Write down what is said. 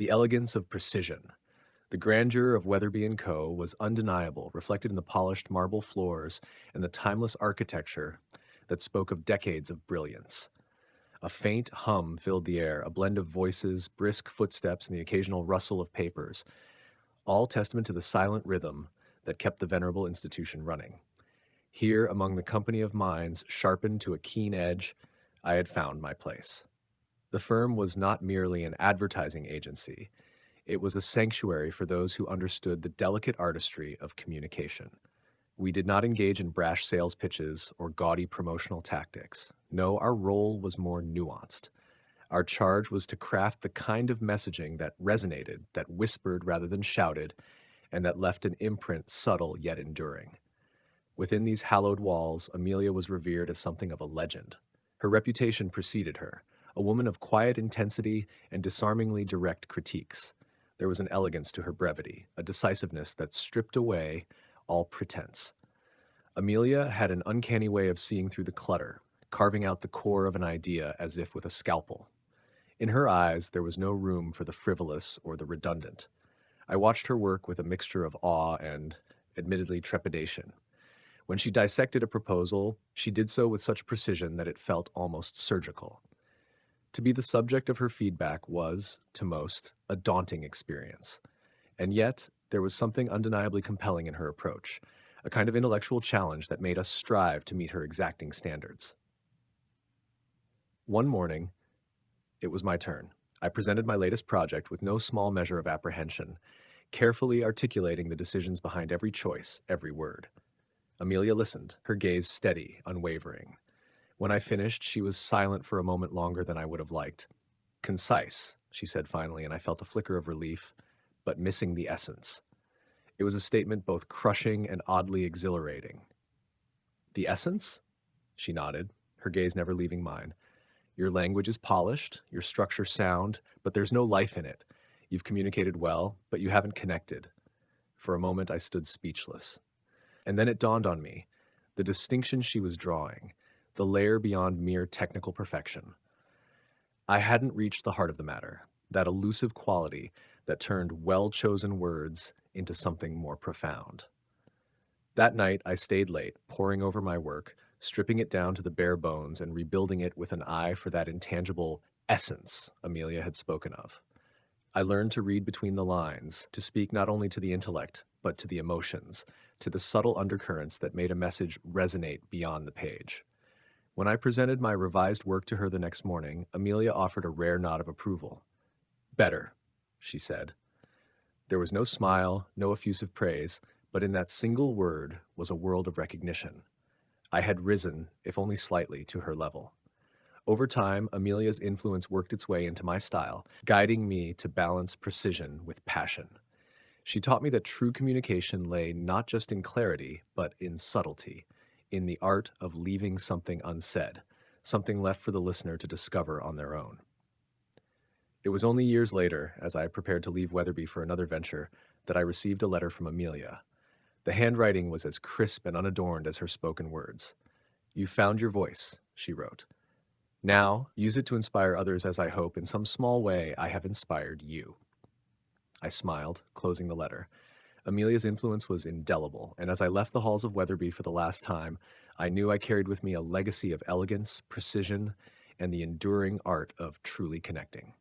The elegance of precision. The grandeur of Wetherby Co. was undeniable, reflected in the polished marble floors and the timeless architecture that spoke of decades of brilliance. A faint hum filled the air, a blend of voices, brisk footsteps, and the occasional rustle of papers, all testament to the silent rhythm that kept the venerable institution running. Here, among the company of minds sharpened to a keen edge, I had found my place. The firm was not merely an advertising agency. It was a sanctuary for those who understood the delicate artistry of communication. We did not engage in brash sales pitches or gaudy promotional tactics. No, our role was more nuanced. Our charge was to craft the kind of messaging that resonated, that whispered rather than shouted, and that left an imprint subtle yet enduring. Within these hallowed walls, Amelia was revered as something of a legend. Her reputation preceded her, a woman of quiet intensity and disarmingly direct critiques. There was an elegance to her brevity, a decisiveness that stripped away all pretense. Amelia had an uncanny way of seeing through the clutter, carving out the core of an idea as if with a scalpel. In her eyes, there was no room for the frivolous or the redundant. I watched her work with a mixture of awe and, admittedly, trepidation. When she dissected a proposal, she did so with such precision that it felt almost surgical. To be the subject of her feedback was, to most, a daunting experience. And yet, there was something undeniably compelling in her approach, a kind of intellectual challenge that made us strive to meet her exacting standards. One morning, it was my turn. I presented my latest project with no small measure of apprehension, carefully articulating the decisions behind every choice, every word. Amelia listened, her gaze steady, unwavering. When I finished, she was silent for a moment longer than I would have liked. Concise, she said finally, and I felt a flicker of relief, but missing the essence. It was a statement both crushing and oddly exhilarating. The essence? She nodded, her gaze never leaving mine. Your language is polished, your structure sound, but there's no life in it. You've communicated well, but you haven't connected. For a moment, I stood speechless. And then it dawned on me, the distinction she was drawing, the layer beyond mere technical perfection. I hadn't reached the heart of the matter, that elusive quality that turned well-chosen words into something more profound. That night, I stayed late, poring over my work, stripping it down to the bare bones and rebuilding it with an eye for that intangible essence Amelia had spoken of. I learned to read between the lines, to speak not only to the intellect, but to the emotions, to the subtle undercurrents that made a message resonate beyond the page. When I presented my revised work to her the next morning, Amelia offered a rare nod of approval. Better, she said. There was no smile, no effusive praise, but in that single word was a world of recognition. I had risen, if only slightly, to her level. Over time, Amelia's influence worked its way into my style, guiding me to balance precision with passion. She taught me that true communication lay not just in clarity, but in subtlety, in the art of leaving something unsaid, something left for the listener to discover on their own. It was only years later, as I prepared to leave Wetherby for another venture, that I received a letter from Amelia. The handwriting was as crisp and unadorned as her spoken words. "You found your voice," she wrote. "Now, use it to inspire others as I hope, in some small way, I have inspired you." I smiled, closing the letter. Amelia's influence was indelible, and as I left the halls of Wetherby for the last time, I knew I carried with me a legacy of elegance, precision, and the enduring art of truly connecting.